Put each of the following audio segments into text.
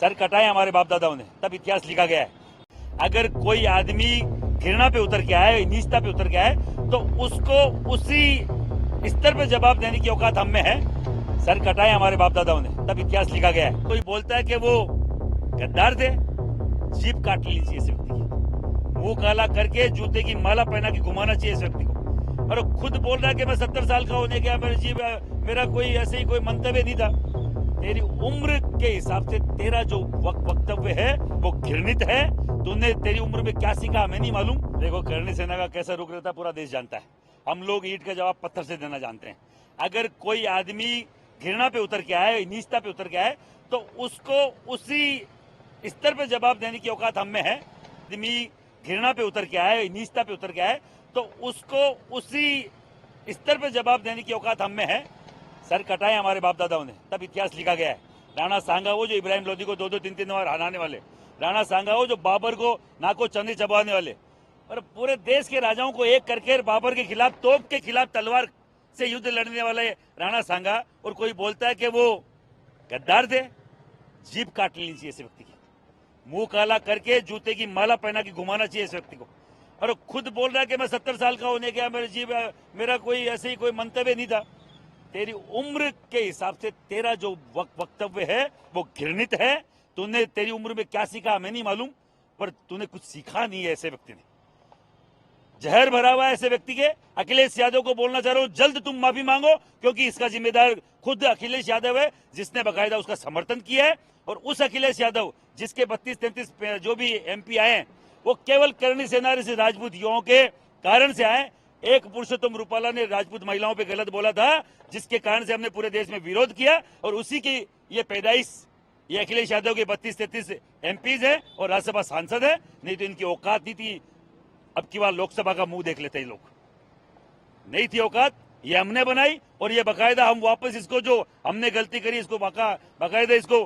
Sir कटाए हमारे बाप दादाओं ने, तब इतिहास लिखा गया है। अगर कोई आदमी घृणा पे उतर के आए, नीचता पे उतर के आए, तो उसको उसी स्तर पे जवाब देने की औकात हम में है। सर कटाए हमारे बाप दादाओं ने, तब इतिहास लिखा गया है। कोई बोलता है कि वो गद्दार थे, जीभ काट लेनी चाहिए इस व्यक्ति की, मुंह काला करके जूते की माला पहना के घुमाना चाहिए इस व्यक्ति को। और खुद बोल रहा है कि मैं 70 साल का होने गया, मेरा कोई ऐसे ही कोई मंतव्य नहीं था। तेरी उम्र के हिसाब से तेरा जो वक्तव्य है वो घृणित है। तूने तेरी उम्र में क्या सीखा हमें नहीं मालूम। देखो करणी सेना का कैसा रुख रहता पूरा देश जानता है। हम लोग ईंट का जवाब पत्थर से देना जानते हैं। अगर कोई आदमी घृणा पे उतर के आए, नीचता पे उतर के आए, तो उसको उसी स्तर पे जवाब देने की औकात हम में है। आदमी घृणा पे उतर के आए, नीचता पे उतर के आए, तो उसको उसी स्तर पे जवाब देने की औकात हम में है। सर कटाए हमारे बाप दादाओं ने, तब इतिहास लिखा गया है। राणा सांगा वो जो इब्राहिम लोधी को 2-2, 3-3 बार हराने वाले, राणा सांगा वो जो बाबर को नाको चंदी चबाने वाले, और पूरे देश के राजाओं को एक करके बाबर के खिलाफ, तोप के खिलाफ तलवार से युद्ध लड़ने वाले राणा सांगा, और कोई बोलता है कि वो गद्दार थे, जीभ काट लेनी चाहिए इस व्यक्ति की, मुंह काला करके जूते की माला पहना के घुमाना चाहिए इस व्यक्ति को। और खुद बोल रहा है कि मैं 70 साल का होने गया, मेरा कोई ऐसे ही कोई मंतव्य नहीं था। तेरी उम्र के हिसाब से तेरा जो वक्तव्य है वो घृणित है। तूने तेरी उम्र में क्या सीखा हमें नहीं मालूम, पर तूने कुछ सीखा नहीं है। ऐसे व्यक्ति ने जहर भरा हुआ है ऐसे व्यक्ति के। अखिलेश यादव को बोलना चाह रहा हूं, जल्द तुम माफी मांगो, क्योंकि इसका जिम्मेदार खुद अखिलेश यादव है, जिसने बकायदा उसका समर्थन किया है। और उस अखिलेश यादव जिसके 32-33 जो भी एमपी आए हैं, वो केवल करणी सेना से राजपूत युवाओं के कारण से आए। एक पुरुषोत्तम रूपाला ने राजपूत महिलाओं पे गलत बोला था, जिसके कारण से हमने पूरे देश में विरोध किया, और उसी की ये पैदाइश ये अखिलेश यादव के 32-33 एमपीज है और राज्यसभा सांसद है। नहीं तो इनकी औकात नहीं थी। अब की बार लोकसभा का मुंह देख लेते हैं लोग, नहीं थी औकात, ये हमने बनाई। और ये बकायदा हम वापस इसको, जो हमने गलती करी, इसको बकायदा इसको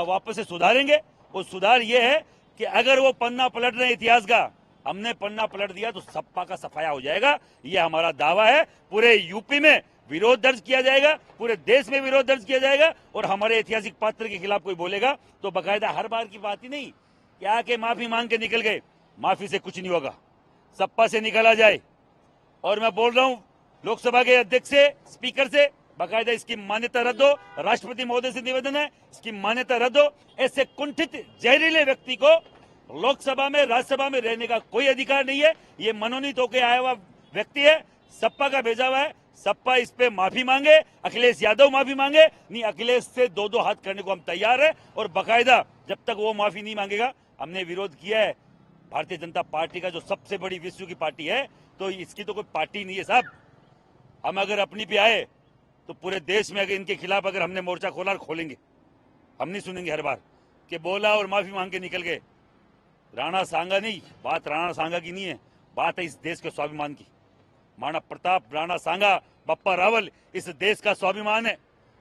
वापस से सुधारेंगे। वो सुधार ये है कि अगर वो पन्ना पलट रहे इतिहास का, हमने पन्ना पलट दिया तो सपा का सफाया हो जाएगा। ये हमारा दावा है। पूरे यूपी में विरोध दर्ज किया जाएगा, पूरे देश में विरोध दर्ज किया जाएगा। और हमारे ऐतिहासिक पात्र के खिलाफ कोई बोलेगा तो बकायदा, हर बार की बात ही नहीं कि आके माफी मांग के निकल गए। माफी से कुछ नहीं होगा, सपा से निकला जाए। और मैं बोल रहा हूं लोकसभा के अध्यक्ष से, स्पीकर से, बकायदा इसकी मान्यता रद्द हो। राष्ट्रपति महोदय से निवेदन है, इसकी मान्यता रद्द हो। ऐसे कुंठित जहरीले व्यक्ति को लोकसभा में, राज्यसभा में रहने का कोई अधिकार नहीं है। ये मनोनीत होकर आया हुआ व्यक्ति है, सपा का भेजा हुआ है। सपा इस पे माफी मांगे, अखिलेश यादव माफी मांगे। नहीं, अखिलेश से 2-2 हाथ करने को हम तैयार है। और बकायदा जब तक वो माफी नहीं मांगेगा, हमने विरोध किया है। भारतीय जनता पार्टी का जो सबसे बड़ी विश्व की पार्टी है, तो इसकी तो कोई पार्टी नहीं है साहब। हम अगर अपनी पे आए तो पूरे देश में अगर इनके खिलाफ अगर हमने मोर्चा खोला और खोलेंगे, हम नहीं सुनेंगे हर बार कि बोला और माफी मांग के निकल गए। राणा सांगा नहीं, बात राणा सांगा की नहीं है, बात है इस देश के स्वाभिमान की। महाराणा प्रताप, राणा सांगा, बप्पा रावल इस देश का स्वाभिमान है।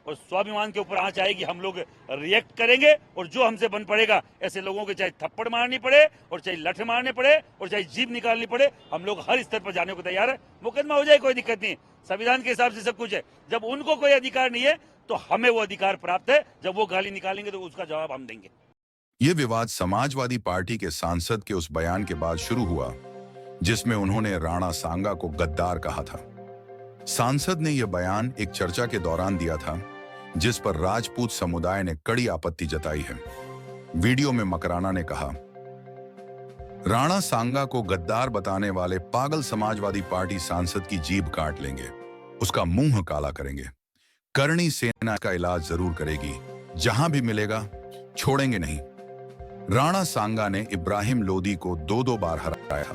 और स्वाभिमान के ऊपर आंच आएगी, हम लोग रिएक्ट करेंगे। और जो हमसे बन पड़ेगा, ऐसे लोगों के चाहे थप्पड़ मारनी पड़े, और चाहे लठ मारने पड़े, और चाहे जीभ निकालनी पड़े, हम लोग हर स्तर पर जाने को तैयार है। मुकदमा हो जाए, कोई दिक्कत नहीं, संविधान के हिसाब से सब कुछ है। जब उनको कोई अधिकार नहीं है तो हमें वो अधिकार प्राप्त है। जब वो गाली निकालेंगे तो उसका जवाब हम देंगे। ये विवाद समाजवादी पार्टी के सांसद के उस बयान के बाद शुरू हुआ जिसमें उन्होंने राणा सांगा को गद्दार कहा था। सांसद ने यह बयान एक चर्चा के दौरान दिया था, जिस पर राजपूत समुदाय ने कड़ी आपत्ति जताई है। वीडियो में मकराना ने कहा, राणा सांगा को गद्दार बताने वाले पागल समाजवादी पार्टी सांसद की जीभ काट लेंगे, उसका मुंह काला करेंगे। करणी सेना का इलाज जरूर करेगी, जहां भी मिलेगा छोड़ेंगे नहीं। राणा सांगा ने इब्राहिम लोधी को 2-2 बार हराया।